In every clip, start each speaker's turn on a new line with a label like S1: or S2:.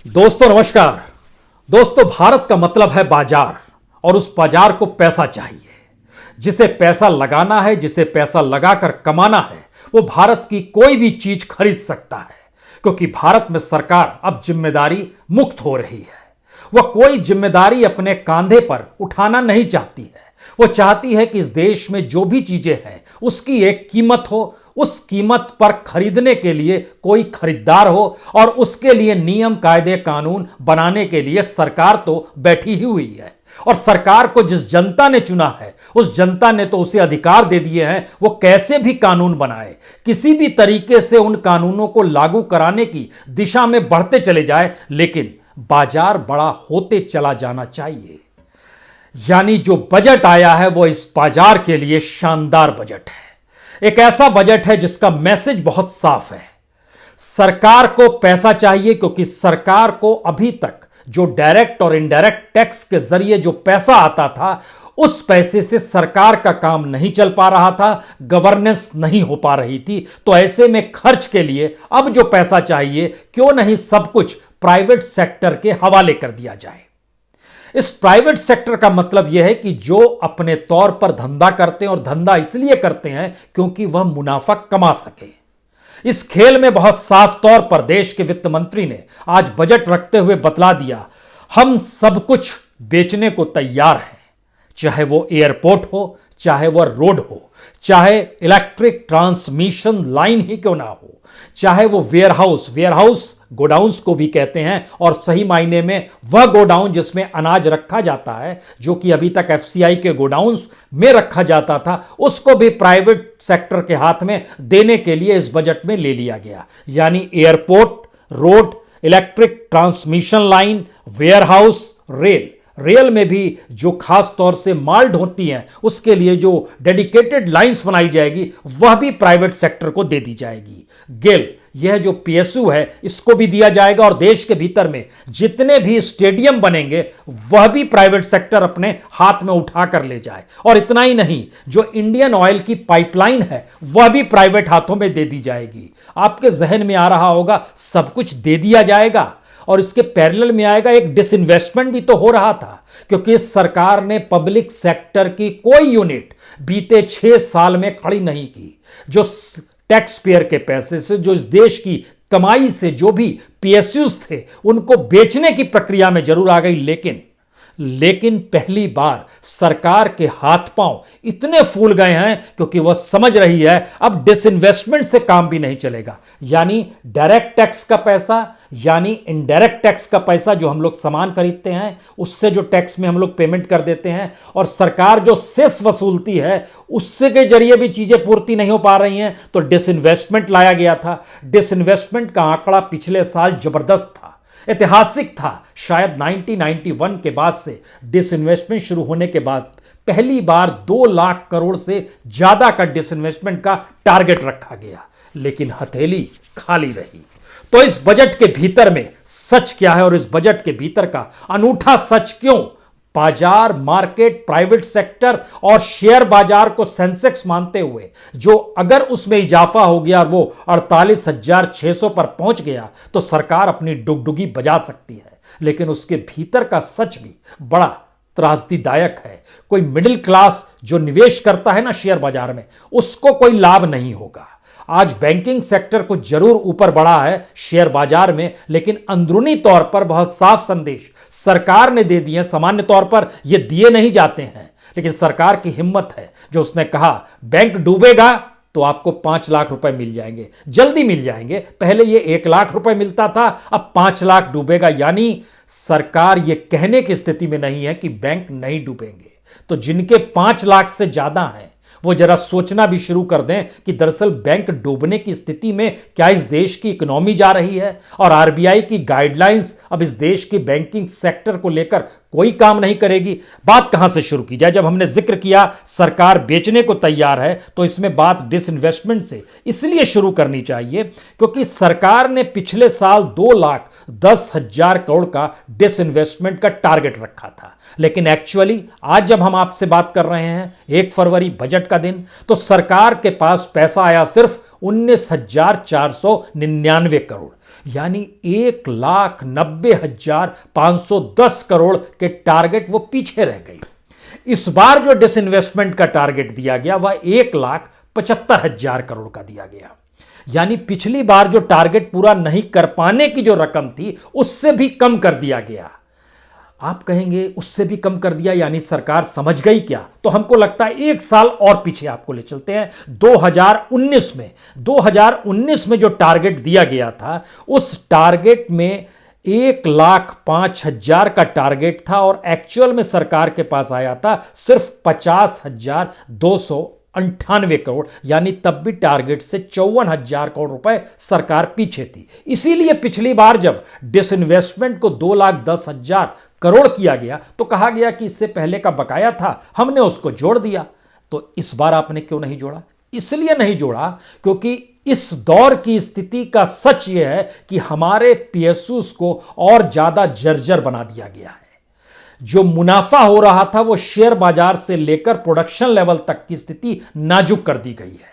S1: दोस्तों नमस्कार। दोस्तों भारत का मतलब है बाजार और उस बाजार को पैसा चाहिए। जिसे पैसा लगाना है, जिसे पैसा लगाकर कमाना है, वो भारत की कोई भी चीज खरीद सकता है, क्योंकि भारत में सरकार अब जिम्मेदारी मुक्त हो रही है। वह कोई जिम्मेदारी अपने कांधे पर उठाना नहीं चाहती है। वो चाहती है कि इस देश में जो भी चीजें हैं उसकी एक कीमत हो, उस कीमत पर खरीदने के लिए कोई खरीदार हो और उसके लिए नियम कायदे कानून बनाने के लिए सरकार तो बैठी ही हुई है। और सरकार को जिस जनता ने चुना है उस जनता ने तो उसे अधिकार दे दिए हैं वो कैसे भी कानून बनाए, किसी भी तरीके से उन कानूनों को लागू कराने की दिशा में बढ़ते चले जाए, लेकिन बाजार बड़ा होते चला जाना चाहिए। यानी जो बजट आया है वो इस बाजार के लिए शानदार बजट है। एक ऐसा बजट है जिसका मैसेज बहुत साफ है। सरकार को पैसा चाहिए क्योंकि सरकार को अभी तक जो डायरेक्ट और इनडायरेक्ट टैक्स के जरिए जो पैसा आता था उस पैसे से सरकार का काम नहीं चल पा रहा था, गवर्नेंस नहीं हो पा रही थी। तो ऐसे में खर्च के लिए अब जो पैसा चाहिए, क्यों नहीं सब कुछ प्राइवेट सेक्टर के हवाले कर दिया जाए। इस प्राइवेट सेक्टर का मतलब यह है कि जो अपने तौर पर धंधा करते हैं और धंधा इसलिए करते हैं क्योंकि वह मुनाफा कमा सके। इस खेल में बहुत साफ तौर पर देश के वित्त मंत्री ने आज बजट रखते हुए बतला दिया, हम सब कुछ बेचने को तैयार हैं, चाहे वो एयरपोर्ट हो, चाहे वह रोड हो, चाहे इलेक्ट्रिक ट्रांसमिशन लाइन ही क्यों ना हो, चाहे वो वेयरहाउस गोडाउंस को भी कहते हैं, और सही मायने में वह गोडाउन जिसमें अनाज रखा जाता है, जो कि अभी तक एफसीआई के गोडाउंस में रखा जाता था, उसको भी प्राइवेट सेक्टर के हाथ में देने के लिए इस बजट में ले लिया गया। यानी airport, road, electric transmission line, warehouse, rail में भी जो खास तौर से माल ढोती हैं उसके लिए जो डेडिकेटेड लाइंस बनाई जाएगी वह भी प्राइवेट सेक्टर को दे दी जाएगी। गेल, यह जो पीएसयू है इसको भी दिया जाएगा, और देश के भीतर में जितने भी स्टेडियम बनेंगे वह भी प्राइवेट सेक्टर अपने हाथ में उठा कर ले जाए। और इतना ही नहीं, जो इंडियन ऑयल की पाइपलाइन है वह भी प्राइवेट हाथों में दे दी जाएगी। आपके जहन में आ रहा होगा सब कुछ दे दिया जाएगा, और इसके पैरेलल में आएगा एक डिसइन्वेस्टमेंट भी तो हो रहा था, क्योंकि इस सरकार ने पब्लिक सेक्टर की कोई यूनिट बीते 6 साल में खड़ी नहीं की। जो टैक्स पेयर के पैसे से, जो इस देश की कमाई से जो भी पीएसयूज थे उनको बेचने की प्रक्रिया में जरूर आ गई, लेकिन पहली बार सरकार के हाथ पांव इतने फूल गए हैं क्योंकि वह समझ रही है अब डिसइन्वेस्टमेंट से काम भी नहीं चलेगा। यानी डायरेक्ट टैक्स का पैसा, यानी इनडायरेक्ट टैक्स का पैसा, जो हम लोग सामान खरीदते हैं उससे जो टैक्स में हम लोग पेमेंट कर देते हैं, और सरकार जो सेस वसूलती है उससे के जरिए भी चीजें पूर्ति नहीं हो पा रही हैं, तो डिसइन्वेस्टमेंट लाया गया था। डिसइन्वेस्टमेंट का आंकड़ा पिछले साल जबरदस्त था, ऐतिहासिक था। शायद 1991 के बाद से डिसइन्वेस्टमेंट शुरू होने के बाद पहली बार 2 लाख करोड़ से ज्यादा का डिसइन्वेस्टमेंट का टारगेट रखा गया, लेकिन हथेली खाली रही। तो इस बजट के भीतर में सच क्या है और इस बजट के भीतर का अनूठा सच क्यों? बाजार, मार्केट, प्राइवेट सेक्टर और शेयर बाजार को सेंसेक्स मानते हुए जो अगर उसमें इजाफा हो गया और वो 48,600 पर पहुंच गया तो सरकार अपनी डुगडुगी बजा सकती है। लेकिन उसके भीतर का सच भी बड़ा त्रासदीदायक है। कोई मिडिल क्लास जो निवेश करता है ना शेयर बाजार में, उसको कोई लाभ नहीं होगा। आज बैंकिंग सेक्टर को जरूर ऊपर बढ़ा है शेयर बाजार में, लेकिन अंदरूनी तौर पर बहुत साफ संदेश सरकार ने दे दिए। सामान्य तौर पर ये दिए नहीं जाते हैं, लेकिन सरकार की हिम्मत है जो उसने कहा बैंक डूबेगा तो आपको 5 लाख रुपए मिल जाएंगे, जल्दी मिल जाएंगे। पहले ये 1 लाख रुपए मिलता था, अब 5 लाख डूबेगा। यानी सरकार ये कहने की स्थिति में नहीं है कि बैंक नहीं डूबेंगे। तो जिनके 5 लाख से ज्यादा हैं वो जरा सोचना भी शुरू कर दें कि दरअसल बैंक डूबने की स्थिति में क्या इस देश की इकोनॉमी जा रही है, और आरबीआई की गाइडलाइंस अब इस देश की बैंकिंग सेक्टर को लेकर कोई काम नहीं करेगी। बात कहां से शुरू की जाए? जब हमने जिक्र किया सरकार बेचने को तैयार है, तो इसमें बात डिसइन्वेस्टमेंट से इसलिए शुरू करनी चाहिए क्योंकि सरकार ने पिछले साल 2,10,000 करोड़ का डिसइन्वेस्टमेंट का टारगेट रखा था। लेकिन एक्चुअली आज जब हम आपसे बात कर रहे हैं 1 फरवरी बजट का दिन, तो सरकार के पास पैसा आया सिर्फ 19,499 करोड़। यानी 1,90,510 करोड़ के टारगेट वो पीछे रह गई। इस बार जो डिसइन्वेस्टमेंट का टारगेट दिया गया वह 1,75,000 करोड़ का दिया गया। यानी पिछली बार जो टारगेट पूरा नहीं कर पाने की जो रकम थी उससे भी कम कर दिया गया। आप कहेंगे उससे भी कम कर दिया यानी सरकार समझ गई क्या? तो हमको लगता है एक साल और पीछे आपको ले चलते हैं। 2019 में जो टारगेट दिया गया था उस टारगेट में 1,05,000 का टारगेट था और एक्चुअल में सरकार के पास आया था सिर्फ 50,298 करोड़, यानी तब भी टारगेट से 54,000 करोड़ रुपए सरकार पीछे थी। इसीलिए पिछली बार जब डिसइन्वेस्टमेंट को 2,10,000 करोड़ किया गया तो कहा गया कि इससे पहले का बकाया था, हमने उसको जोड़ दिया। तो इस बार आपने क्यों नहीं जोड़ा? इसलिए नहीं जोड़ा क्योंकि इस दौर की स्थिति का सच यह है कि हमारे पीएसयूज को और ज्यादा जर्जर बना दिया गया है। जो मुनाफा हो रहा था वो शेयर बाजार से लेकर प्रोडक्शन लेवल तक की स्थिति नाजुक कर दी गई है।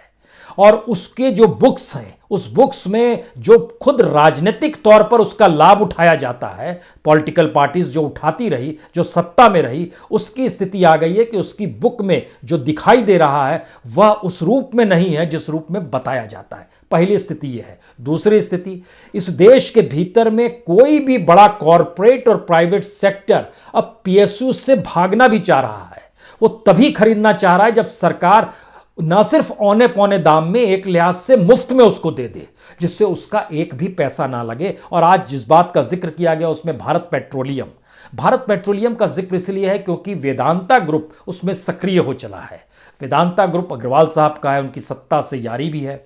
S1: और उसके जो बुक्स हैं उस बुक्स में जो खुद राजनीतिक तौर पर उसका लाभ उठाया जाता है, पॉलिटिकल पार्टीज जो उठाती रही, जो सत्ता में रही, उसकी स्थिति आ गई है कि उसकी बुक में जो दिखाई दे रहा है वह उस रूप में नहीं है जिस रूप में बताया जाता है। पहली स्थिति यह है। दूसरी स्थिति, इस देश के भीतर में कोई भी बड़ा कॉरपोरेट और प्राइवेट सेक्टर अब पीएसयू से भागना भी चाह रहा है। वो तभी खरीदना चाह रहा है जब सरकार ना सिर्फ औने पौने दाम में, एक लिहाज से मुफ्त में उसको दे दे, जिससे उसका एक भी पैसा ना लगे। और आज जिस बात का जिक्र किया गया उसमें भारत पेट्रोलियम का जिक्र इसलिए है क्योंकि वेदांता ग्रुप उसमें सक्रिय हो चला है। वेदांता ग्रुप अग्रवाल साहब का है, उनकी सत्ता से यारी भी है।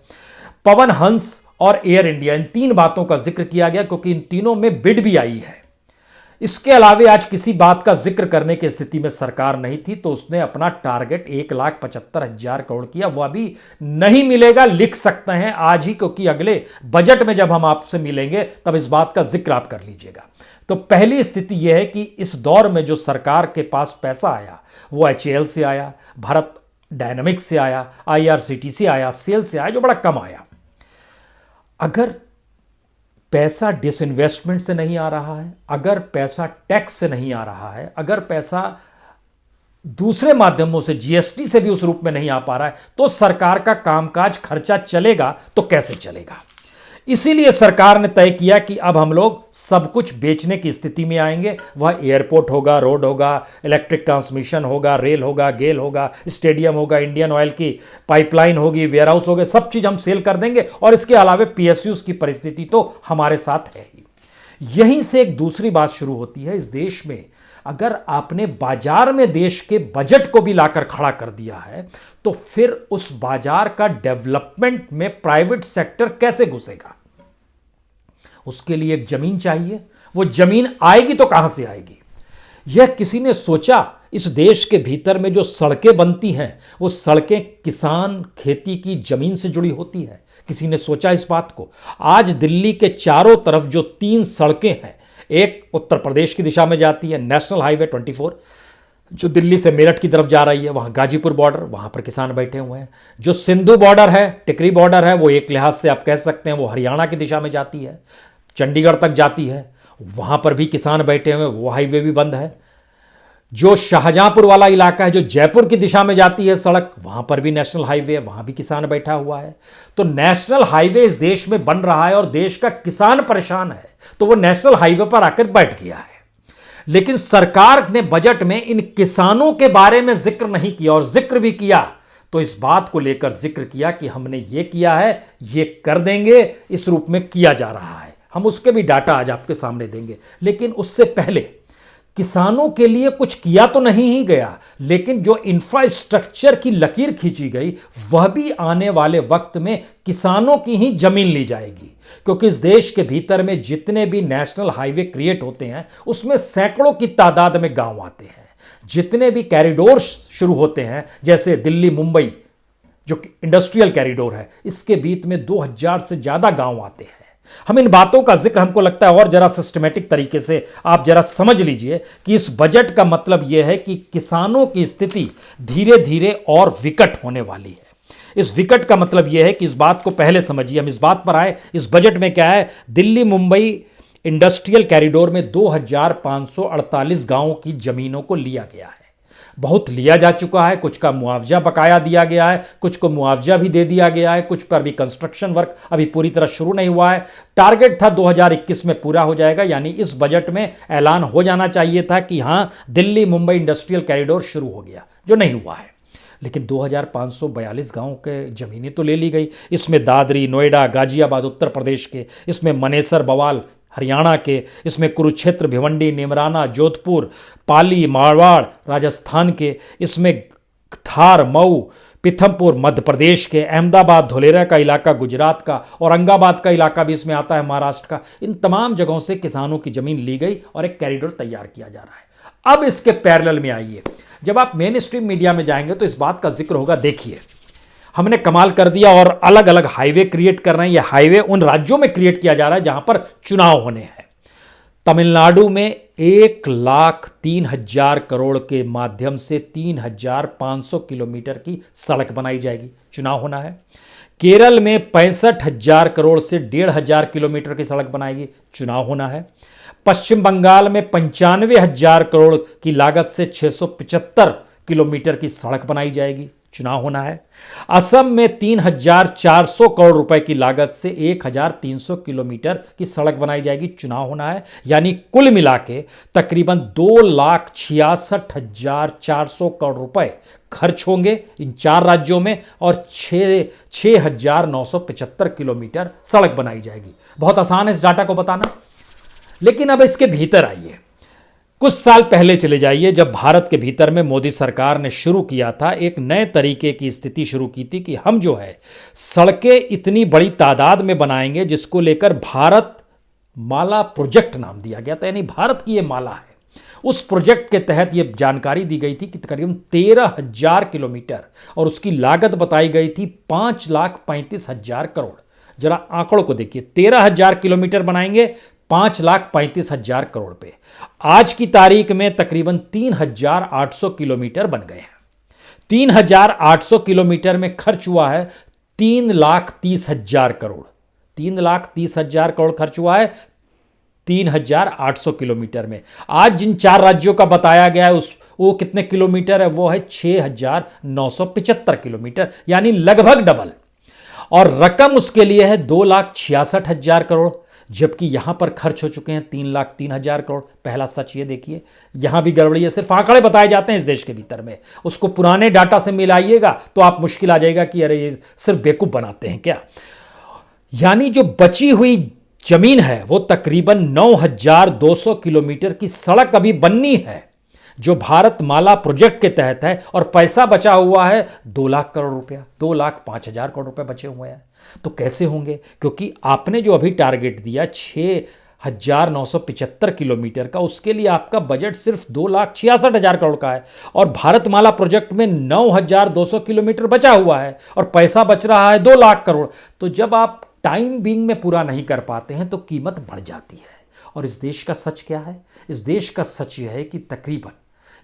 S1: पवन हंस और एयर इंडिया, इन तीन बातों का जिक्र किया गया क्योंकि इन तीनों में बिड भी आई है। इसके अलावे आज किसी बात का जिक्र करने की स्थिति में सरकार नहीं थी, तो उसने अपना टारगेट 1,75,000 करोड़ किया। वह भी नहीं मिलेगा, लिख सकते हैं आज ही, क्योंकि अगले बजट में जब हम आपसे मिलेंगे तब इस बात का जिक्र आप कर लीजिएगा। तो पहली स्थिति यह है कि इस दौर में जो सरकार के पास पैसा आया वो HAL से आया, भारत डायनामिक्स से आया, IRCTC से आया, सेल से आया, जो बड़ा कम आया। अगर पैसा डिसइन्वेस्टमेंट से नहीं आ रहा है, अगर पैसा टैक्स से नहीं आ रहा है, अगर पैसा दूसरे माध्यमों से GST से भी उस रूप में नहीं आ पा रहा है, तो सरकार का कामकाज खर्चा चलेगा तो कैसे चलेगा? इसीलिए सरकार ने तय किया कि अब हम लोग सब कुछ बेचने की स्थिति में आएंगे। वह एयरपोर्ट होगा, रोड होगा, इलेक्ट्रिक ट्रांसमिशन होगा, रेल होगा, गेल होगा, स्टेडियम होगा, इंडियन ऑयल की पाइपलाइन होगी, वेयरहाउस होगा, सब चीज हम सेल कर देंगे। और इसके अलावे पीएसयूज की परिस्थिति तो हमारे साथ है ही। यहीं से एक दूसरी बात शुरू होती है। इस देश में अगर आपने बाजार में देश के बजट को भी लाकर खड़ा कर दिया है तो फिर उस बाजार का डेवलपमेंट में प्राइवेट सेक्टर कैसे घुसेगा? उसके लिए एक जमीन चाहिए। वो जमीन आएगी तो कहां से आएगी? यह किसी ने सोचा? इस देश के भीतर में जो सड़कें बनती हैं वो सड़कें किसान खेती की जमीन से जुड़ी होती है। किसी ने सोचा इस बात को? आज दिल्ली के चारों तरफ जो 3 सड़कें हैं, एक उत्तर प्रदेश की दिशा में जाती है, नेशनल हाईवे 24, जो दिल्ली से मेरठ की तरफ जा रही है, वहां गाजीपुर बॉर्डर, वहां पर किसान बैठे हुए हैं। जो सिंधु बॉर्डर है, टिकरी बॉर्डर है, वो एक लिहाज से आप कह सकते हैं वो हरियाणा की दिशा में जाती है, चंडीगढ़ तक जाती है, वहां पर भी किसान बैठे हुए, वो हाईवे भी बंद है। जो शाहजहांपुर वाला इलाका है, जो जयपुर की दिशा में जाती है सड़क, वहां पर भी नेशनल हाईवे है, वहां भी किसान बैठा हुआ है। तो नेशनल हाईवे इस देश में बन रहा है और देश का किसान परेशान है, तो वो नेशनल हाईवे पर आकर बैठ गया है। लेकिन सरकार ने बजट में इन किसानों के बारे में जिक्र नहीं किया, और जिक्र भी किया तो इस बात को लेकर जिक्र किया कि हमने ये किया है, ये कर देंगे, इस रूप में किया जा रहा है। हम उसके भी डाटा आज आपके सामने देंगे। लेकिन उससे पहले किसानों के लिए कुछ किया तो नहीं ही गया, लेकिन जो इंफ्रास्ट्रक्चर की लकीर खींची गई वह भी आने वाले वक्त में किसानों की ही जमीन ली जाएगी। क्योंकि इस देश के भीतर में जितने भी नेशनल हाईवे क्रिएट होते हैं उसमें सैकड़ों की तादाद में गांव आते हैं। जितने भी कैरिडोर शुरू होते हैं, जैसे दिल्ली मुंबई जो इंडस्ट्रियल कैरिडोर है, इसके बीच में 2000 से ज्यादा गांव आते हैं। हम इन बातों का जिक्र, हमको लगता है और जरा सिस्टमेटिक तरीके से आप जरा समझ लीजिए कि इस बजट का मतलब यह है कि किसानों की स्थिति धीरे धीरे और विकट होने वाली है। इस विकट का मतलब यह है कि इस बात को पहले समझिए, हम इस बात पर आए, इस बजट में क्या है। दिल्ली मुंबई इंडस्ट्रियल कॉरिडोर में 2548 गांवों की जमीनों को लिया गया है। बहुत लिया जा चुका है, कुछ का मुआवजा बकाया दिया गया है, कुछ को मुआवजा भी दे दिया गया है, कुछ पर भी कंस्ट्रक्शन वर्क अभी पूरी तरह शुरू नहीं हुआ है। टारगेट था 2021 में पूरा हो जाएगा, यानी इस बजट में ऐलान हो जाना चाहिए था कि हां दिल्ली मुंबई इंडस्ट्रियल कॉरिडोर शुरू हो गया, जो नहीं हुआ है। लेकिन 2542 गांवों के जमीनें तो ले ली गई। इसमें दादरी, नोएडा, गाजियाबाद उत्तर प्रदेश के, इसमें मनेसर, बवाल हरियाणा के, इसमें कुरुक्षेत्र, भिवंडी, निमराना, जोधपुर, पाली, मारवाड़ राजस्थान के, इसमें धार, मऊ, पीथमपुर मध्य प्रदेश के, अहमदाबाद, धोलेरा का इलाका गुजरात का, औरंगाबाद का इलाका भी इसमें आता है महाराष्ट्र का। इन तमाम जगहों से किसानों की जमीन ली गई और एक कॉरिडोर तैयार किया जा रहा है। अब इसके पैरेलल में आइए, जब आप मेन स्ट्रीम मीडिया में जाएंगे तो इस बात का जिक्र होगा, देखिए हमने कमाल कर दिया और अलग अलग हाईवे क्रिएट कर रहे हैं। ये हाईवे उन राज्यों में क्रिएट किया जा रहा है जहां पर चुनाव होने हैं। तमिलनाडु में 1,03,000 करोड़ के माध्यम से 3,500 किलोमीटर की सड़क बनाई जाएगी, चुनाव होना है। केरल में 65,000 करोड़ से 1,500 किलोमीटर की सड़क बनाएगी, चुनाव होना है। पश्चिम बंगाल में 95,000 करोड़ की लागत से 675 किलोमीटर की सड़क बनाई जाएगी, चुनाव होना है। असम में 3,400 करोड़ रुपए की लागत से 1,300 किलोमीटर की सड़क बनाई जाएगी, चुनाव होना है। यानी कुल मिला के तकरीबन 2,66,400 करोड़ रुपए खर्च होंगे इन 4 राज्यों में और 6,975 किलोमीटर सड़क बनाई जाएगी। बहुत आसान है इस डाटा को बताना। लेकिन अब इसके भीतर आइए, कुछ साल पहले चले जाइए, जब भारत के भीतर में मोदी सरकार ने शुरू किया था, एक नए तरीके की स्थिति शुरू की थी कि हम जो है सड़कें इतनी बड़ी तादाद में बनाएंगे जिसको लेकर भारत माला प्रोजेक्ट नाम दिया गया था, यानी भारत की ये माला है। उस प्रोजेक्ट के तहत यह जानकारी दी गई थी कि तकरीबन 13,000 किलोमीटर और उसकी लागत बताई गई थी 5,35,000 करोड़। जरा आंकड़ों को देखिए, 13,000 किलोमीटर बनाएंगे 5,35,000 करोड़ पे। आज की तारीख में तकरीबन 3,800 किलोमीटर बन गए हैं। 3,800 किलोमीटर में खर्च हुआ है 3,30,000 करोड़। 3,30,000 करोड़ खर्च हुआ है 3,800 किलोमीटर में। आज जिन 4 राज्यों का बताया गया है वो कितने किलोमीटर है? वो है 6,975 किलोमीटर, यानी लगभग डबल। और रकम उसके लिए है 2,66,000 करोड़, जबकि यहां पर खर्च हो चुके हैं 3,03,000 करोड़। पहला सच ये देखिए, यहां भी गड़बड़ी है। सिर्फ आंकड़े बताए जाते हैं इस देश के भीतर में, उसको पुराने डाटा से मिलाइएगा तो आप मुश्किल आ जाएगा कि अरे ये सिर्फ बेवकूफ बनाते हैं क्या। यानी जो बची हुई जमीन है वो तकरीबन 9,200 किलोमीटर की सड़क अभी बननी है, जो भारत माला प्रोजेक्ट के तहत है। और पैसा बचा हुआ है 2 लाख करोड़ रुपया, 2,05,000 करोड़ रुपए बचे हुए हैं। तो कैसे होंगे? क्योंकि आपने जो अभी टारगेट दिया 6,975 किलोमीटर का, उसके लिए आपका बजट सिर्फ 2,66,000 करोड़ का है और भारत माला प्रोजेक्ट में 9,200 किलोमीटर बचा हुआ है और पैसा बच रहा है 2 लाख करोड़। तो जब आप टाइम बीइंग में पूरा नहीं कर पाते हैं तो कीमत बढ़ जाती है। और इस देश का सच क्या है? इस देश का सच यह है कि तकरीबन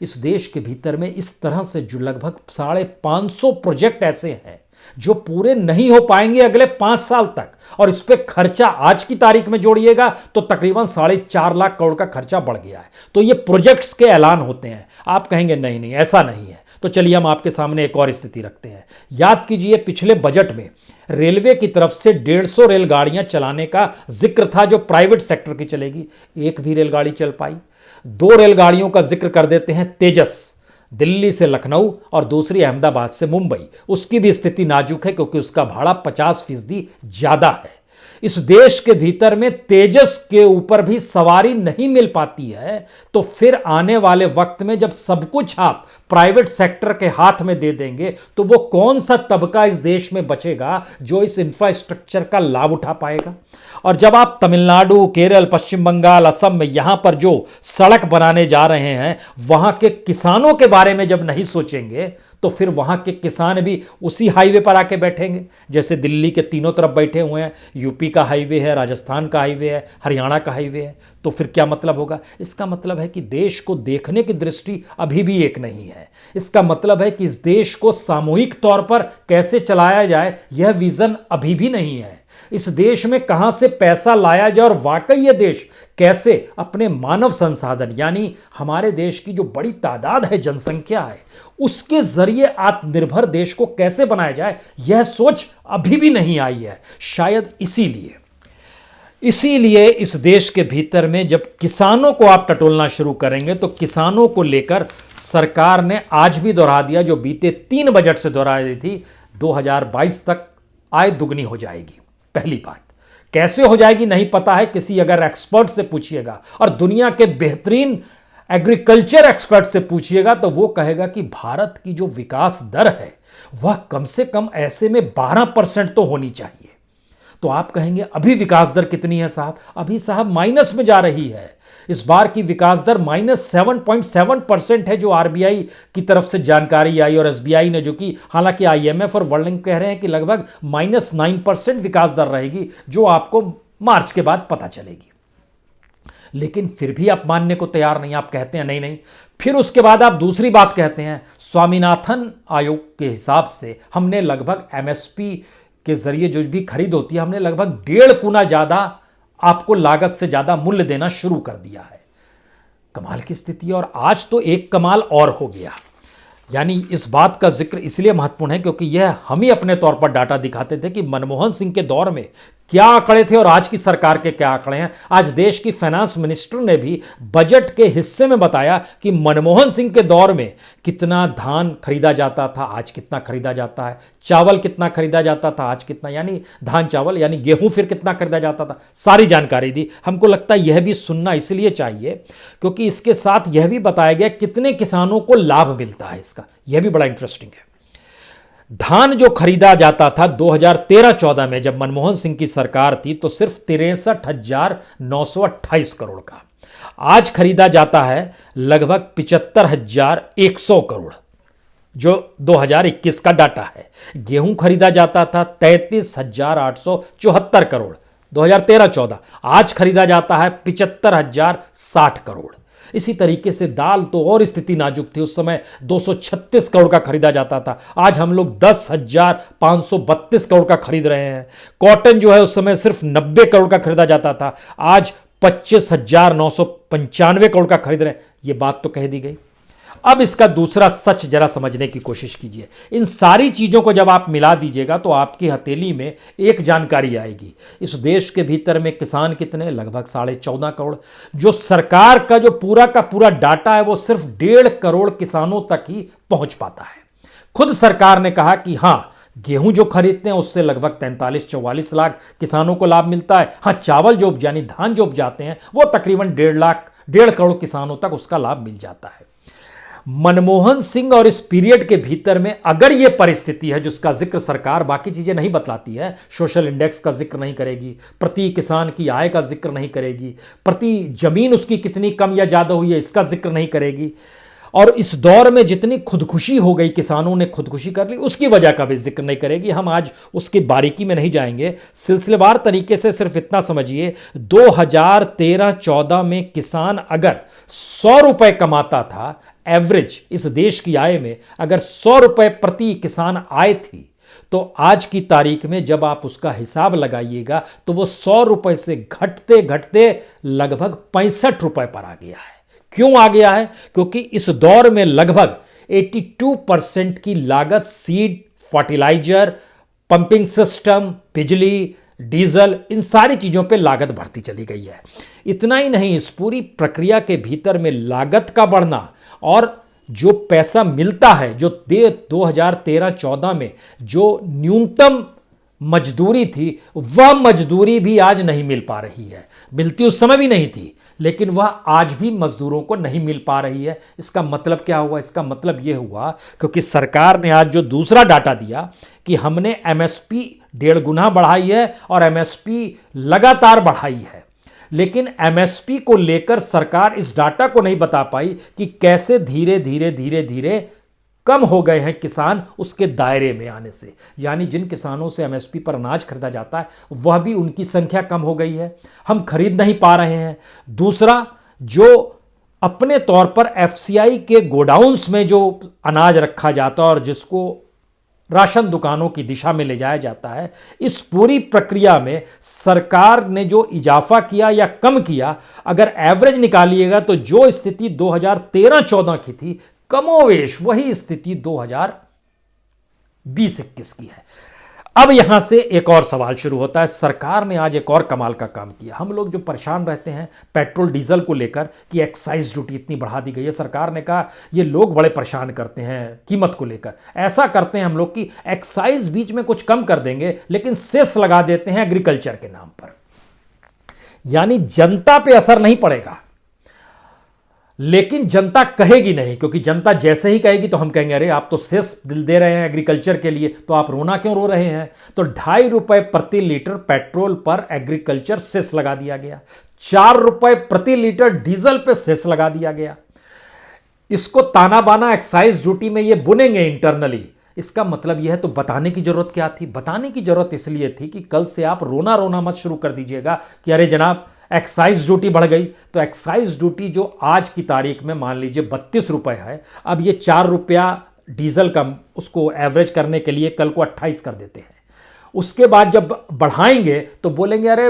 S1: इस देश के भीतर में इस तरह से जो लगभग 550 प्रोजेक्ट ऐसे हैं जो पूरे नहीं हो पाएंगे अगले 5 साल तक। और इस पे खर्चा आज की तारीख में जोड़िएगा तो तकरीबन 4.5 लाख करोड़ का खर्चा बढ़ गया है। तो ये प्रोजेक्ट्स के ऐलान होते हैं। आप कहेंगे नहीं नहीं ऐसा नहीं है, तो चलिए हम आपके सामने एक और स्थिति रखते हैं। याद कीजिए, पिछले बजट में रेलवे की तरफ से 150 रेलगाड़ियां चलाने का जिक्र था जो प्राइवेट सेक्टर की चलेगी। एक भी रेलगाड़ी चल पाई? 2 रेलगाड़ियों का जिक्र कर देते हैं, तेजस दिल्ली से लखनऊ और दूसरी अहमदाबाद से मुंबई। उसकी भी स्थिति नाजुक है क्योंकि उसका भाड़ा 50% ज्यादा है। इस देश के भीतर में तेजस के ऊपर भी सवारी नहीं मिल पाती है, तो फिर आने वाले वक्त में जब सब कुछ आप प्राइवेट सेक्टर के हाथ में दे देंगे तो वो कौन सा तबका इस देश में बचेगा जो इस इंफ्रास्ट्रक्चर का लाभ उठा पाएगा। और जब आप तमिलनाडु, केरल, पश्चिम बंगाल, असम में यहां पर जो सड़क बनाने जा रहे हैं वहां के किसानों के बारे में जब नहीं सोचेंगे तो फिर वहां के किसान भी उसी हाईवे पर आके बैठेंगे जैसे दिल्ली के तीनों तरफ बैठे हुए हैं। यूपी का हाईवे है, राजस्थान का हाईवे है, हरियाणा का हाईवे है। तो फिर क्या मतलब होगा? इसका मतलब है कि देश को देखने की दृष्टि अभी भी एक नहीं है। इसका मतलब है कि इस देश को सामूहिक तौर पर कैसे चलाया जाए यह विजन अभी भी नहीं है। इस देश में कहां से पैसा लाया जाए और वाकई यह देश कैसे अपने मानव संसाधन यानी हमारे देश की जो बड़ी तादाद है, जनसंख्या है, उसके जरिए आत्मनिर्भर देश को कैसे बनाया जाए यह सोच अभी भी नहीं आई है। शायद इसीलिए इस देश के भीतर में जब किसानों को आप टटोलना शुरू करेंगे तो किसानों को लेकर सरकार ने आज भी दोहरा दिया जो बीते 3 बजट से दोहरा दी थी, 2022 तक आय दुगनी हो जाएगी। पहली बात, कैसे हो जाएगी नहीं पता है, किसी अगर एक्सपर्ट से पूछिएगा और दुनिया के बेहतरीन एग्रीकल्चर एक्सपर्ट से पूछिएगा तो वो कहेगा कि भारत की जो विकास दर है वह कम से कम ऐसे में 12% तो होनी चाहिए। तो आप कहेंगे अभी विकास दर कितनी है साहब? अभी साहब माइनस में जा रही है। इस बार की विकास दर -7.7% है जो आरबीआई की तरफ से जानकारी आई और एसबीआई ने, जो कि हालांकि आईएमएफ और वर्ल्ड बैंक कह रहे हैं कि लगभग -9% विकास दर रहेगी जो आपको मार्च के बाद पता चलेगी। लेकिन फिर भी आप मानने को तैयार नहीं। आप कहते हैं नहीं। फिर उसके बाद आप दूसरी बात कहते हैं, स्वामीनाथन आयोग के हिसाब से हमने लगभग एमएसपी के जरिए जो भी खरीद होती है हमने लगभग 1.5 गुना ज्यादा आपको लागत से ज्यादा मूल्य देना शुरू कर दिया है। कमाल की स्थिति है। और आज तो एक कमाल और हो गया, यानी इस बात का जिक्र इसलिए महत्वपूर्ण है क्योंकि यह हम ही अपने तौर पर डाटा दिखाते थे कि मनमोहन सिंह के दौर में क्या आंकड़े थे और आज की सरकार के क्या आंकड़े हैं। आज देश की फाइनेंस मिनिस्टर ने भी बजट के हिस्से में बताया कि मनमोहन सिंह के दौर में कितना धान खरीदा जाता था, आज कितना खरीदा जाता है, चावल कितना खरीदा जाता था, आज कितना, यानी धान चावल यानी गेहूं फिर कितना खरीदा जाता था, सारी जानकारी दी। हमको लगता है यह भी सुनना इसलिए चाहिए क्योंकि इसके साथ यह भी बताया गया कितने किसानों को लाभ मिलता है इसका, यह भी बड़ा इंटरेस्टिंग है। धान जो खरीदा जाता था 2013-14 में जब मनमोहन सिंह की सरकार थी तो सिर्फ 63,928 करोड़ का, आज खरीदा जाता है लगभग 75,100 करोड़ जो 2021 का डाटा है। गेहूं खरीदा जाता था 33,874 करोड़ 2013-14, आज खरीदा जाता है 75,060 करोड़। इसी तरीके से दाल तो और स्थिति नाजुक थी, उस समय 236 करोड़ का खरीदा जाता था, आज हम लोग 10,532 करोड़ का खरीद रहे हैं। कॉटन जो है उस समय सिर्फ 90 करोड़ का खरीदा जाता था, आज 25,995 करोड़ का खरीद रहे हैं। ये बात तो कह दी गई। अब इसका दूसरा सच जरा समझने की कोशिश कीजिए। इन सारी चीजों को जब आप मिला दीजिएगा तो आपकी हथेली में एक जानकारी आएगी, इस देश के भीतर में किसान कितने, लगभग 14.5 करोड़। जो सरकार का जो पूरा का पूरा डाटा है वो सिर्फ 1.5 करोड़ किसानों तक ही पहुंच पाता है। खुद सरकार ने कहा कि हां, गेहूं जो खरीदते हैं उससे लगभग 43-44 लाख किसानों को लाभ मिलता है। हां, चावल जो यानी धान जो उपजाते हैं वो तकरीबन 1.5 करोड़ किसानों तक उसका लाभ मिल जाता है। मनमोहन सिंह और इस पीरियड के भीतर में अगर यह परिस्थिति है जिसका जिक्र सरकार बाकी चीजें नहीं बतलाती है, सोशल इंडेक्स का जिक्र नहीं करेगी, प्रति किसान की आय का जिक्र नहीं करेगी, प्रति जमीन उसकी कितनी कम या ज्यादा हुई है इसका जिक्र नहीं करेगी, और इस दौर में जितनी खुदकुशी हो गई, किसानों ने खुदकुशी कर ली, उसकी वजह का भी जिक्र नहीं करेगी। हम आज उसकी बारीकी में नहीं जाएंगे, सिलसिलेवार तरीके से सिर्फ इतना समझिए 2013-14 में किसान अगर 100 रुपए कमाता था, एवरेज इस देश की आय में अगर 100 रुपए प्रति किसान आय थी, तो आज की तारीख में जब आप उसका हिसाब लगाइएगा तो वो 100 रुपए से घटते घटते लगभग 65 रुपए पर आ गया है। क्यों आ गया है? क्योंकि इस दौर में लगभग 82% की लागत सीड, फर्टिलाइजर, पंपिंग सिस्टम, बिजली, डीजल, इन सारी चीजों पे लागत बढ़ती चली गई है। इतना ही नहीं, इस पूरी प्रक्रिया के भीतर में लागत का बढ़ना और जो पैसा मिलता है, जो 2013-14 में जो न्यूनतम मजदूरी थी वह मजदूरी भी आज नहीं मिल पा रही है। मिलती उस समय भी नहीं थी, लेकिन वह आज भी मजदूरों को नहीं मिल पा रही है। इसका मतलब क्या हुआ? इसका मतलब यह हुआ क्योंकि सरकार ने आज जो दूसरा डाटा दिया कि हमने एमएसपी 1.5 गुना बढ़ाई है और एमएसपी लगातार बढ़ाई है, लेकिन एमएसपी को लेकर सरकार इस डाटा को नहीं बता पाई कि कैसे धीरे धीरे धीरे धीरे कम हो गए हैं किसान उसके दायरे में आने से, यानी जिन किसानों से एमएसपी पर अनाज खरीदा जाता है वह भी उनकी संख्या कम हो गई है, हम खरीद नहीं पा रहे हैं। दूसरा, जो अपने तौर पर एफसीआई के गोडाउन्स में जो अनाज रखा जाता है और जिसको राशन दुकानों की दिशा में ले जाया जाता है, इस पूरी प्रक्रिया में सरकार ने जो इजाफा किया या कम किया, अगर एवरेज निकालिएगा तो जो स्थिति 2013-14 की थी, कमोवेश वही स्थिति 2020-21 की है। अब यहां से एक और सवाल शुरू होता है। सरकार ने आज एक और कमाल का काम किया। हम लोग जो परेशान रहते हैं पेट्रोल डीजल को लेकर कि एक्साइज ड्यूटी इतनी बढ़ा दी गई है, सरकार ने कहा ये लोग बड़े परेशान करते हैं कीमत को लेकर। ऐसा करते हैं हम लोग कि एक्साइज बीच में कुछ कम कर देंगे लेकिन सेस लगा देते हैं एग्रीकल्चर के नाम पर, यानी जनता पे असर नहीं पड़ेगा। लेकिन जनता कहेगी नहीं, क्योंकि जनता जैसे ही कहेगी तो हम कहेंगे अरे आप तो सेस दे रहे हैं एग्रीकल्चर के लिए, तो आप रोना क्यों रो रहे हैं। तो 2.5 रुपए प्रति लीटर पेट्रोल पर एग्रीकल्चर सेस लगा दिया गया, 4 रुपए प्रति लीटर डीजल पे सेस लगा दिया गया। इसको ताना बाना एक्साइज ड्यूटी में ये बुनेंगे इंटरनली। इसका मतलब यह है, तो बताने की जरूरत क्या थी। बताने की जरूरत इसलिए थी कि कल से आप रोना रोना मत शुरू कर दीजिएगा कि अरे जनाब एक्साइज ड्यूटी बढ़ गई। तो एक्साइज ड्यूटी जो आज की तारीख में मान लीजिए 32 रुपए है, अब ये 4 रुपया डीजल का उसको एवरेज करने के लिए कल को 28 कर देते हैं। उसके बाद जब बढ़ाएंगे तो बोलेंगे अरे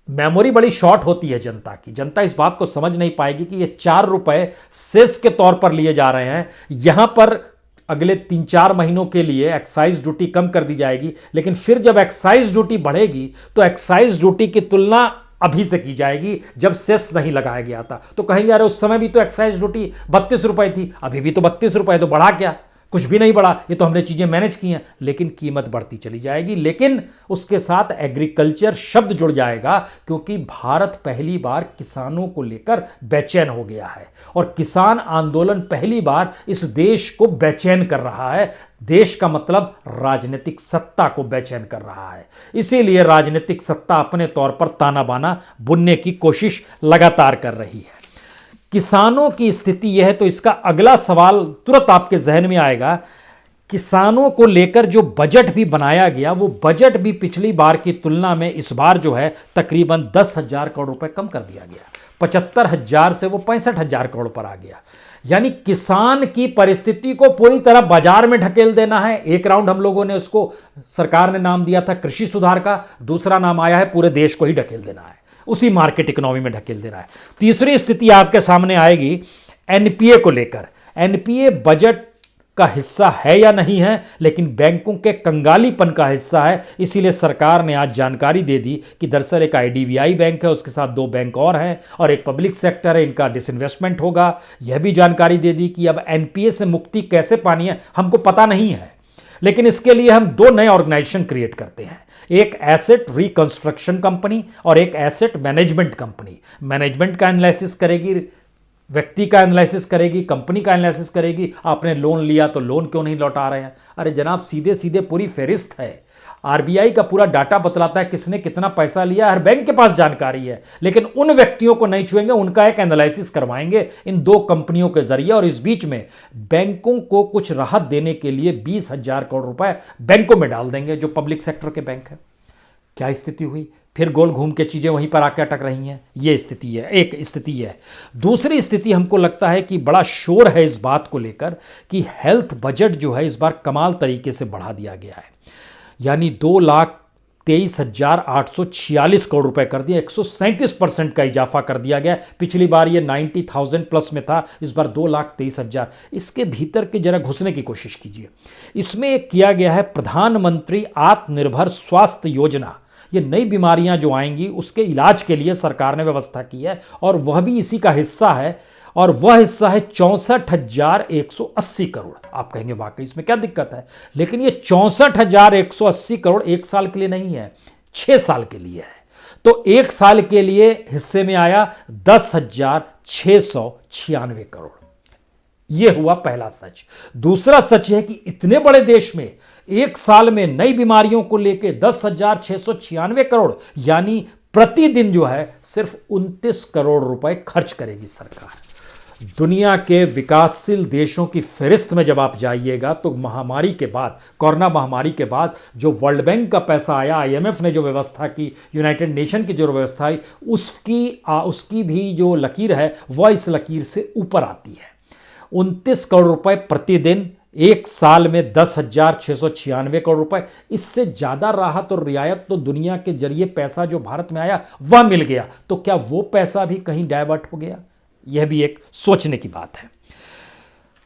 S1: मेमोरी बड़ी शॉर्ट होती है जनता की। जनता इस बात को समझ नहीं पाएगी कि ये 4 रुपए सेस के तौर पर लिए जा रहे हैं। यहां पर अगले 3-4 महीनों के लिए एक्साइज ड्यूटी कम कर दी जाएगी, लेकिन फिर जब एक्साइज ड्यूटी बढ़ेगी तो एक्साइज ड्यूटी की तुलना अभी से की जाएगी जब सेस नहीं लगाया गया था। तो कहेंगे अरे उस समय भी तो एक्साइज ड्यूटी 32 रुपए थी, अभी भी तो 32 रुपए, तो बढ़ा क्या, कुछ भी नहीं बढ़ा, ये तो हमने चीजें मैनेज की हैं। लेकिन कीमत बढ़ती चली जाएगी, लेकिन उसके साथ एग्रीकल्चर शब्द जुड़ जाएगा, क्योंकि भारत पहली बार किसानों को लेकर बेचैन हो गया है और किसान आंदोलन पहली बार इस देश को बेचैन कर रहा है। देश का मतलब राजनीतिक सत्ता को बेचैन कर रहा है। इसीलिए राजनीतिक सत्ता अपने तौर पर ताना बाना बुनने की कोशिश लगातार कर रही है। किसानों की स्थिति यह है, तो इसका अगला सवाल तुरंत आपके जहन में आएगा, किसानों को लेकर जो बजट भी बनाया गया वो बजट भी पिछली बार की तुलना में इस बार जो है तकरीबन 10,000 करोड़ रुपए कम कर दिया गया। 75,000 से वो 65,000 करोड़ पर आ गया। यानी किसान की परिस्थिति को पूरी तरह बाजार में ढकेल देना है। एक राउंड हम लोगों ने उसको, सरकार ने नाम दिया था कृषि सुधार का, दूसरा नाम आया है पूरे देश को ही ढकेल देना है, उसी मार्केट इकोनॉमी में ढकेल देना है। तीसरी स्थिति आपके सामने आएगी एनपीए को लेकर। एनपीए बजट का हिस्सा है या नहीं है, लेकिन बैंकों के कंगालीपन का हिस्सा है। इसीलिए सरकार ने आज जानकारी दे दी कि दरअसल एक आईडीबीआई बैंक है, उसके साथ 2 बैंक और हैं और एक पब्लिक सेक्टर है, इनका डिसइन्वेस्टमेंट होगा। यह भी जानकारी दे दी कि अब एनपीए से मुक्ति कैसे पानी है हमको पता नहीं है, लेकिन इसके लिए हम 2 नए ऑर्गेनाइजेशन क्रिएट करते हैं, एक एसेट रिकंस्ट्रक्शन कंपनी और एक एसेट मैनेजमेंट कंपनी। मैनेजमेंट का एनालिसिस करेगी, व्यक्ति का एनालिसिस करेगी, कंपनी का एनालिसिस करेगी। आपने लोन लिया तो लोन क्यों नहीं लौटा रहे हैं। अरे जनाब सीधे सीधे पूरी फेरिस्त है, आरबीआई का पूरा डाटा बतलाता है किसने कितना पैसा लिया, हर बैंक के पास जानकारी है। लेकिन उन व्यक्तियों को नहीं छुएंगे, उनका एक एनालिसिस करवाएंगे इन 2 कंपनियों के जरिए। और इस बीच में बैंकों को कुछ राहत देने के लिए 20,000 करोड़ रुपए बैंकों में डाल देंगे जो पब्लिक सेक्टर के बैंक है। क्या स्थिति हुई, फिर गोल घूम के चीजें वहीं पर आके अटक रही हैं। ये स्थिति है, एक स्थिति है। दूसरी स्थिति हमको लगता है कि बड़ा शोर है इस बात को लेकर कि हेल्थ बजट जो है इस बार कमाल तरीके से बढ़ा दिया गया है, यानी 2,23,846 करोड़ रुपए कर दिया, 137% का इजाफा कर दिया गया। पिछली बार ये 90,000 प्लस में था, इस बार 2,23,000। इसके भीतर के जरा घुसने की कोशिश कीजिए। इसमें एक किया गया है प्रधानमंत्री आत्मनिर्भर स्वास्थ्य योजना। ये नई बीमारियां जो आएंगी उसके इलाज के लिए सरकार ने व्यवस्था की है और वह भी इसी का हिस्सा है, और वह हिस्सा है 64,180 करोड़। आप कहेंगे वाकई इसमें क्या दिक्कत है, लेकिन ये 64,180 करोड़ 1 साल के लिए नहीं है, 6 साल के लिए है। तो 1 साल के लिए हिस्से में आया 10,696 करोड़। यह हुआ पहला सच। दूसरा सच है कि इतने बड़े देश में 1 साल में नई बीमारियों को लेकर 10,696 करोड़, यानी प्रतिदिन जो है सिर्फ 29 करोड़ रुपए खर्च करेगी सरकार। दुनिया के विकासशील देशों की फहरिस्त में जब आप जाइएगा तो महामारी के बाद, कोरोना महामारी के बाद जो वर्ल्ड बैंक का पैसा आया, आईएमएफ ने जो व्यवस्था की, यूनाइटेड नेशन की जो व्यवस्था आई, उसकी भी जो लकीर है वह इस लकीर से ऊपर आती है। 29 करोड़ रुपए प्रतिदिन, एक साल में 10,696 करोड़ रुपए। इससे ज्यादा राहत और रियायत तो दुनिया के जरिए पैसा जो भारत में आया वह मिल गया, तो क्या वो पैसा भी कहीं डाइवर्ट हो गया? यह भी एक सोचने की बात है।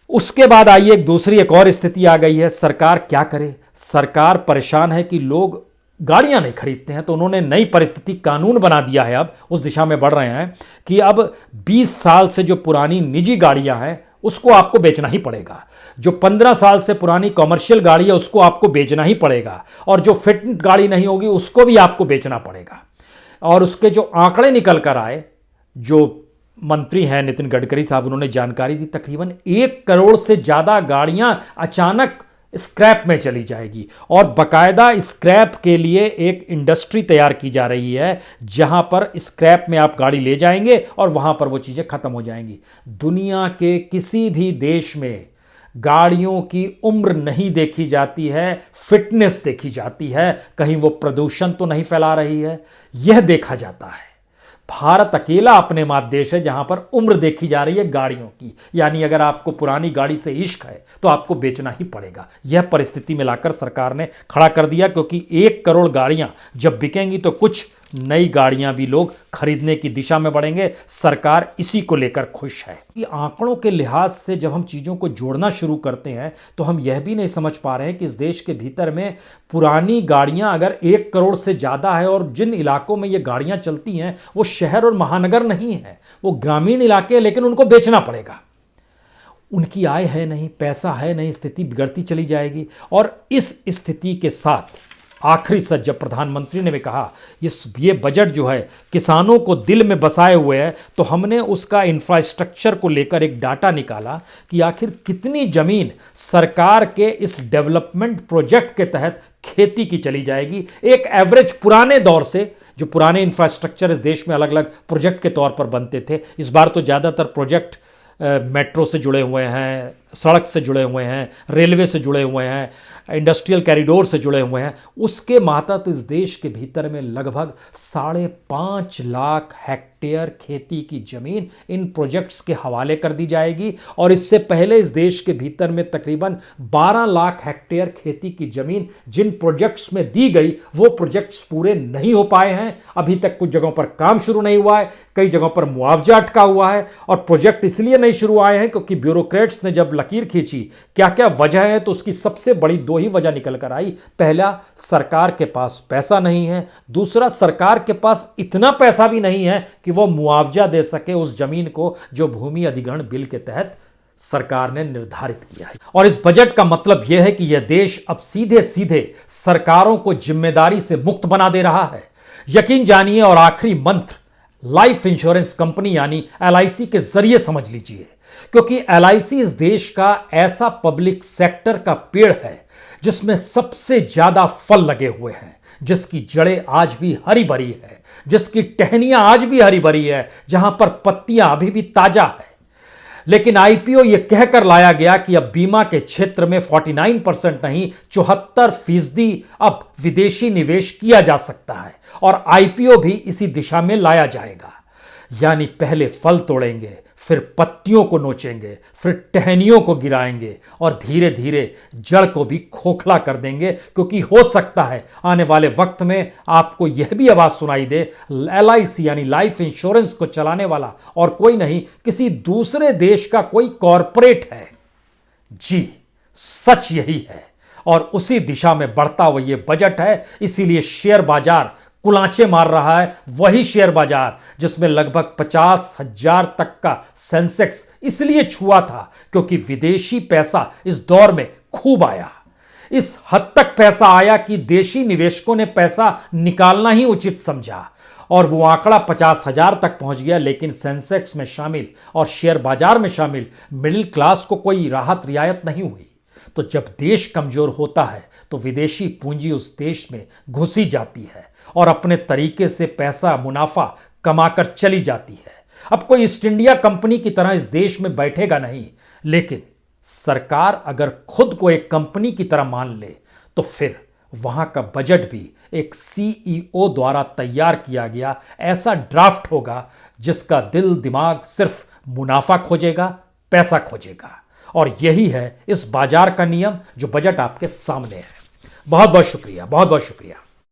S1: उसके बाद आइए एक और स्थिति आ गई है। सरकार क्या करे? सरकार परेशान है कि लोग गाड़ियां नहीं खरीदते हैं, तो उन्होंने नई परिस्थिति, कानून बना दिया है, अब उस दिशा में बढ़ रहे हैं कि अब 20 साल से जो पुरानी निजी गाड़ियां हैं उसको आपको बेचना ही पड़ेगा। जो 15 साल से पुरानी कॉमर्शियल गाड़ी है उसको आपको बेचना ही पड़ेगा, और जो फिट गाड़ी नहीं होगी उसको भी आपको बेचना पड़ेगा। और उसके जो आंकड़े निकल कर आए, जो मंत्री हैं नितिन गडकरी साहब, उन्होंने जानकारी दी, तकरीबन 1 करोड़ से ज्यादा गाड़ियां अचानक स्क्रैप में चली जाएगी, और बकायदा स्क्रैप के लिए एक इंडस्ट्री तैयार की जा रही है जहां पर स्क्रैप में आप गाड़ी ले जाएंगे और वहां पर वो चीजें खत्म हो जाएंगी। दुनिया के किसी भी देश में गाड़ियों की उम्र नहीं देखी जाती है, फिटनेस देखी जाती है, कहीं वो प्रदूषण तो नहीं फैला रही है, यह देखा जाता है। भारत अकेला अपने मात देश है जहां पर उम्र देखी जा रही है गाड़ियों की, यानी अगर आपको पुरानी गाड़ी से इश्क है तो आपको बेचना ही पड़ेगा। यह परिस्थिति में लाकर सरकार ने खड़ा कर दिया, क्योंकि 1 करोड़ गाड़ियां जब बिकेंगी तो कुछ नई गाड़ियां भी लोग खरीदने की दिशा में बढ़ेंगे। सरकार इसी को लेकर खुश है कि आंकड़ों के लिहाज से जब हम चीजों को जोड़ना शुरू करते हैं तो हम यह भी नहीं समझ पा रहे हैं कि इस देश के भीतर में पुरानी गाड़ियां अगर 1 करोड़ से ज्यादा है, और जिन इलाकों में ये गाड़ियां चलती हैं वो शहर और महानगर नहीं है, वो ग्रामीण इलाके हैं, लेकिन उनको बेचना पड़ेगा। उनकी आय है नहीं, पैसा है नहीं, स्थिति बिगड़ती चली जाएगी। और इस स्थिति के साथ आखिरी सच जब प्रधानमंत्री ने भी कहा ये बजट जो है किसानों को दिल में बसाए हुए है, तो हमने उसका इंफ्रास्ट्रक्चर को लेकर एक डाटा निकाला कि आखिर कितनी जमीन सरकार के इस डेवलपमेंट प्रोजेक्ट के तहत खेती की चली जाएगी। एक एवरेज पुराने दौर से, जो पुराने इंफ्रास्ट्रक्चर इस देश में अलग अलग प्रोजेक्ट के तौर पर बनते थे, इस बार तो ज़्यादातर प्रोजेक्ट मेट्रो से जुड़े हुए हैं, सड़क से जुड़े हुए हैं, रेलवे से जुड़े हुए हैं, इंडस्ट्रियल कॉरिडोर से जुड़े हुए हैं, उसके मातहत इस देश के भीतर में लगभग 5.5 लाख हेक्टेयर खेती की जमीन इन प्रोजेक्ट्स के हवाले कर दी जाएगी। और इससे पहले इस देश के भीतर में तकरीबन 12 लाख हेक्टेयर खेती की जमीन जिन प्रोजेक्ट्स में दी गई, वो प्रोजेक्ट्स पूरे नहीं हो पाए हैं। अभी तक कुछ जगहों पर काम शुरू नहीं हुआ है, कई जगहों पर मुआवजा अटका हुआ है, और प्रोजेक्ट इसलिए नहीं शुरू आए हैं क्योंकि ब्यूरोक्रेट्स ने जब लकीर खींची क्या क्या वजह है, तो उसकी सबसे बड़ी 2 ही वजह निकल कर आई। पहला, सरकार के पास पैसा नहीं है। दूसरा, सरकार के पास इतना पैसा भी नहीं है कि वो मुआवजा दे सके उस जमीन को जो भूमि अधिग्रहण बिल के तहत सरकार ने निर्धारित किया है। और इस बजट का मतलब यह है कि यह देश अब सीधे सीधे सरकारों को जिम्मेदारी से मुक्त बना दे रहा है। यकीन जानिए, और आखिरी मंत्र लाइफ इंश्योरेंस कंपनी यानी एलआईसी के जरिए समझ लीजिए, क्योंकि एलआईसी इस देश का ऐसा पब्लिक सेक्टर का पेड़ है जिसमें सबसे ज्यादा फल लगे हुए हैं, जिसकी जड़ें आज भी हरी भरी है, जिसकी टहनियां आज भी हरी भरी है, जहां पर पत्तियां अभी भी ताजा है। लेकिन आईपीओ यह कहकर लाया गया कि अब बीमा के क्षेत्र में 49% नहीं 74% अब विदेशी निवेश किया जा सकता है, और आईपीओ भी इसी दिशा में लाया जाएगा। यानी पहले फल तोड़ेंगे, फिर पत्तियों को नोचेंगे, फिर टहनियों को गिराएंगे, और धीरे धीरे जड़ को भी खोखला कर देंगे। क्योंकि हो सकता है आने वाले वक्त में आपको यह भी आवाज सुनाई दे, एलआईसी यानी लाइफ इंश्योरेंस को चलाने वाला और कोई नहीं, किसी दूसरे देश का कोई कॉरपोरेट है। जी, सच यही है, और उसी दिशा में बढ़ता हुआ यह बजट है। इसीलिए शेयर बाजार कुलांचे मार रहा है, वही शेयर बाजार जिसमें लगभग 50,000 तक का सेंसेक्स इसलिए छुआ था क्योंकि विदेशी पैसा इस दौर में खूब आया। इस हद तक पैसा आया कि देशी निवेशकों ने पैसा निकालना ही उचित समझा, और वो आंकड़ा 50,000 तक पहुंच गया। लेकिन सेंसेक्स में शामिल और शेयर बाजार में शामिल मिडिल क्लास को कोई राहत रियायत नहीं हुई। तो जब देश कमजोर होता है तो विदेशी पूंजी उस देश में घुसी जाती है और अपने तरीके से पैसा मुनाफा कमाकर चली जाती है। अब कोई ईस्ट इंडिया कंपनी की तरह इस देश में बैठेगा नहीं, लेकिन सरकार अगर खुद को एक कंपनी की तरह मान ले तो फिर वहां का बजट भी एक सीईओ द्वारा तैयार किया गया ऐसा ड्राफ्ट होगा जिसका दिल दिमाग सिर्फ मुनाफा खोजेगा, पैसा खोजेगा। और यही है इस बाजार का नियम जो बजट आपके सामने है। बहुत बहुत शुक्रिया, बहुत बहुत शुक्रिया।